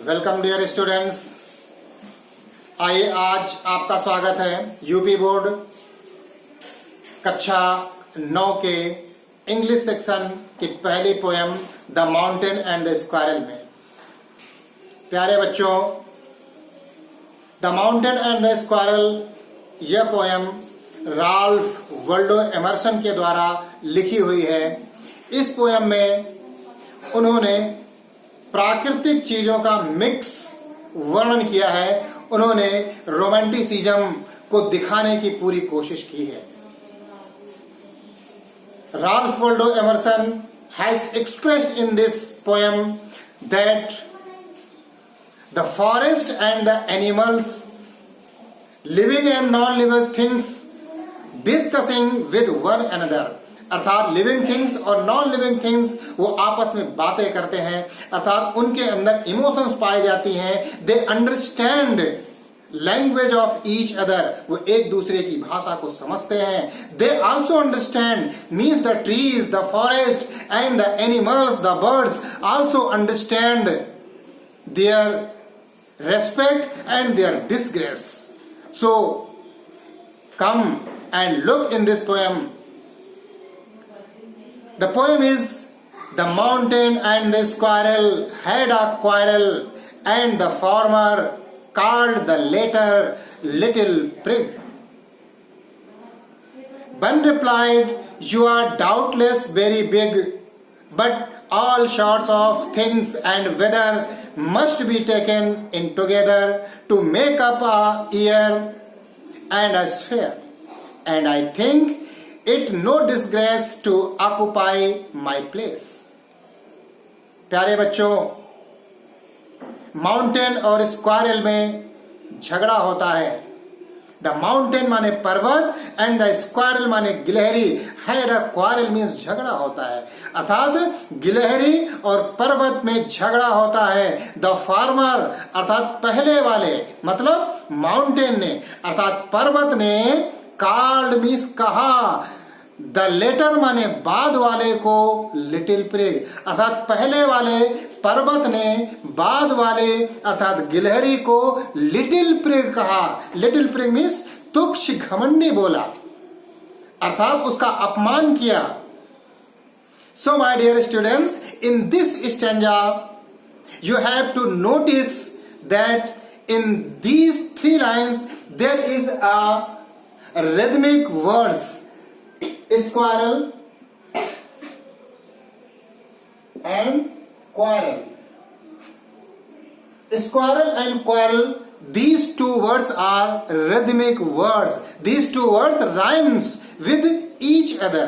Welcome dear students. आइए आज आपका स्वागत है यूपी बोर्ड कक्षा 9 के इंग्लिश सेक्शन की पहली poem the mountain and the squirrel में। प्यारे बच्चों, the mountain and the squirrel यह पोएम राल्फ वाल्डो एमर्सन के द्वारा लिखी हुई है। इस पोएम में उन्होंने प्राकृतिक चीजों का मिक्स वर्णन किया है। उन्होंने रोमांटिसिज्म को दिखाने की पूरी कोशिश की है। Ralph Waldo Emerson has expressed in this poem that the forest and the animals, living and non living things discussing with one another, अर्थात लिविंग थिंग्स और नॉन लिविंग थिंग्स वो आपस में बातें करते हैं, अर्थात उनके अंदर इमोशंस पाई जाती हैं। They understand language of each other, वो एक दूसरे की भाषा को समझते हैं। They also understand means the trees, the forest and the animals, the birds also understand their respect and their disgrace. So come and look in this poem. The poem is the mountain and the squirrel had a quarrel, and the former called the latter little prig. One replied, "You are doubtless very big, but all sorts of things and weather must be taken in together to make up a year and a sphere, and I think it no disgrace to occupy my place." प्यारे बच्चों, mountain और squirrel में झगड़ा होता है। The mountain माने पर्वत and the squirrel माने गिलहरी। हैड अ क्वारल मीन्स झगड़ा होता है, अर्थात गिलहरी और पर्वत में झगड़ा होता है। द फार्मर अर्थात पहले वाले, मतलब माउंटेन ने अर्थात पर्वत ने, कॉल्ड मीन्स कहा, द लेटर माने बाद वाले को, लिटिल प्रिग अर्थात पहले वाले पर्वत ने बाद वाले अर्थात गिलहरी को लिटिल प्रिग कहा। लिटिल प्रिग मीन्स तुच्छ घमंडी बोला, अर्थात उसका अपमान किया। So my dear students, in this stanza you have to notice that in these 3 lines there is a rhythmic words, squirrel and quarrel. Squirrel and quarrel, these 2 words are rhythmic words. These 2 words rhymes with each other.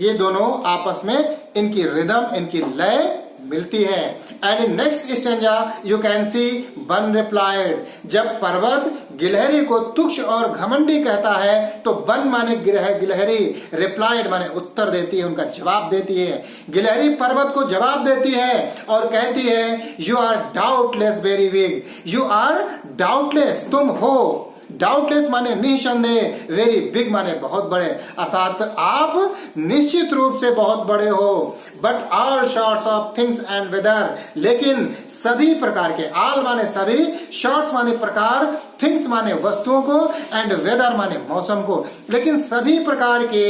ये दोनों आपस में इनकी rhythm, इनकी लय मिलती है। And in next stanza you can see one replied, जब पर्वत गिलहरी को तुच्छ और घमंडी कहता है तो वन माने गिलहरी, रिप्लाइड माने उत्तर देती है, उनका जवाब देती है। गिलहरी पर्वत को जवाब देती है और कहती है, you are doubtless very big, you are doubtless तुम हो, डाउटलेस माने निसंदेह, वेरी बिग माने बहुत बड़े, अर्थात आप निश्चित रूप से बहुत बड़े हो। But all sorts of things and weather, लेकिन सभी प्रकार के, ऑल माने सभी, शॉर्ट्स माने प्रकार, थिंग्स माने वस्तुओं को, एंड वेदर माने मौसम को, लेकिन सभी प्रकार के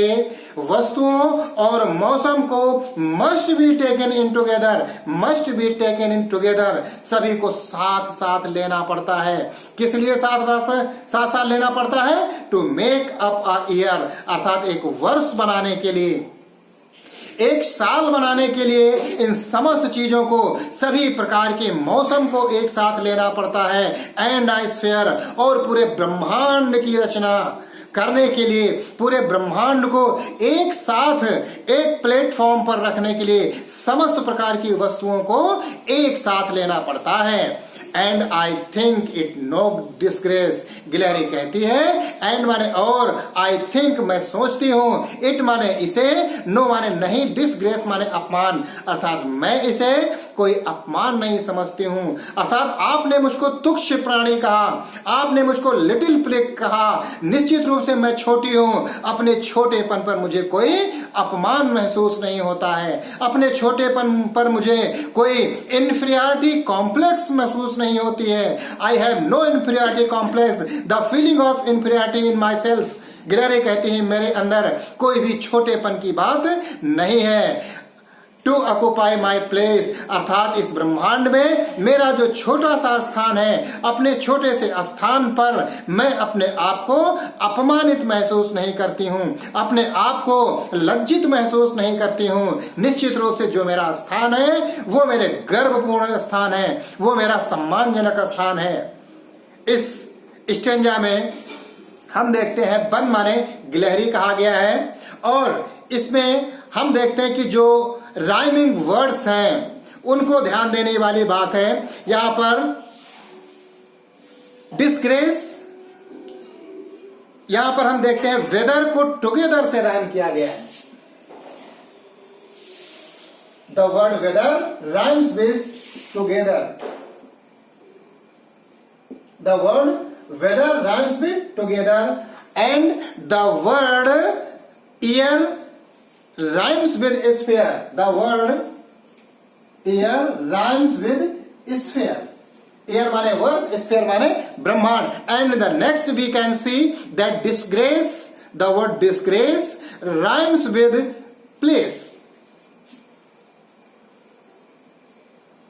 वस्तुओं और मौसम को must be taken in together, must be taken in together, सभी को साथ साथ लेना पड़ता है। किस लिए साथ साथ लेना पड़ता है? To make up a year, अर्थात एक वर्ष बनाने के लिए, एक साल बनाने के लिए इन समस्त चीजों को, सभी प्रकार के मौसम को एक साथ लेना पड़ता है। एंड अ स्फीयर, और पूरे ब्रह्मांड की रचना करने के लिए, पूरे ब्रह्मांड को एक साथ एक प्लेटफॉर्म पर रखने के लिए समस्त प्रकार की वस्तुओं को एक साथ लेना पड़ता है। And I think it no disgrace, गिलहरी कहती है, एंड माने और, आई थिंक मैं सोचती हूं, इट माने इसे, नो माने नहीं, डिस्ग्रेस माने अपमान, अर्थात मैं इसे कोई अपमान नहीं समझती हूं। अर्थात आपने मुझको तुच्छ प्राणी कहा, आपने मुझको लिटिल प्रिक कहा, निश्चित रूप से मैं छोटी हूं। अपने छोटेपन पर मुझे कोई अपमान महसूस नहीं होता है, अपने छोटेपन पर मुझे कोई इंफीरियरिटी कॉम्प्लेक्स महसूस नहीं होती है। I have no inferiority complex, the feeling of inferiority in my self. ग्रेरे कहती है मेरे अंदर कोई भी छोटेपन की बात नहीं है। टू ऑक्यूपाई माई प्लेस, अर्थात इस ब्रह्मांड में मेरा जो छोटा सा स्थान है, अपने छोटे से स्थान पर मैं अपने आप को अपमानित महसूस नहीं करती हूँ, अपने आप को लज्जित महसूस नहीं करती हूँ। निश्चित रूप से जो मेरा स्थान है वो मेरे गर्वपूर्ण स्थान है, वो मेरा सम्मानजनक स्थान है। इस स्टेंजा में हम देखते हैं वन माने गिलहरी कहा गया है, और इसमें हम देखते हैं कि जो राइमिंग वर्ड्स हैं उनको ध्यान देने वाली बात है। यहां पर डिस्ग्रेस, यहां पर हम देखते हैं वेदर को टुगेदर से राइम किया गया है। The word weather rhymes with together, the word weather rhymes with together, and the word year rhymes with sphere. The word year rhymes with sphere. Year माने वर्ष, sphere माने ब्रह्मांड। And the next we can see that disgrace, the word disgrace rhymes with place.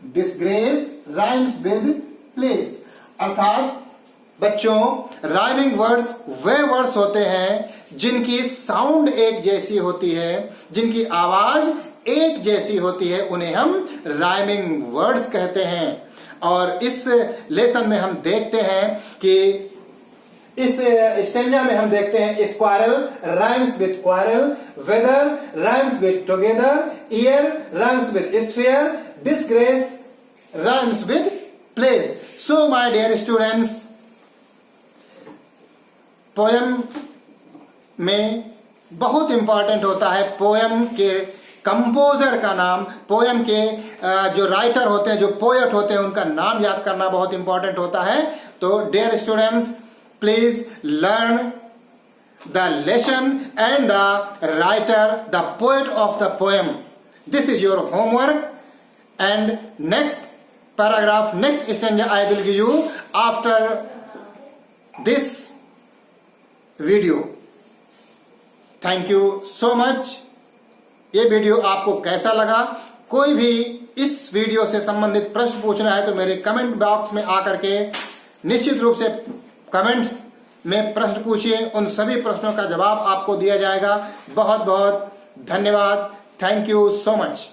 Disgrace rhymes with place, अर्थात बच्चों rhyming words वे words होते हैं जिनकी sound एक जैसी होती है, जिनकी आवाज एक जैसी होती है, उन्हें हम राइमिंग वर्ड्स कहते हैं। और इस लेसन में हम देखते हैं कि इस स्टेंजा में हम देखते हैं squirrel rhymes with quarrel, weather rhymes with together, year rhymes with sphere, disgrace rhymes with place. So my dear students, poem में बहुत इंपॉर्टेंट होता है पोयम के कंपोजर का नाम, पोयम के जो राइटर होते हैं, जो पोएट होते हैं, उनका नाम याद करना बहुत इंपॉर्टेंट होता है। तो dear students, please learn the lesson and the writer, the poet of the poem. This is your homework, and next paragraph, next stanza I will give you after this video. Thank you so much. ये video आपको कैसा लगा? कोई भी इस video से संबंधित प्रश्न पूछना है तो मेरे कमेंट बॉक्स में आकर के निश्चित रूप से कमेंट्स में प्रश्न पूछिए, उन सभी प्रश्नों का जवाब आपको दिया जाएगा। बहुत बहुत धन्यवाद। Thank you so much.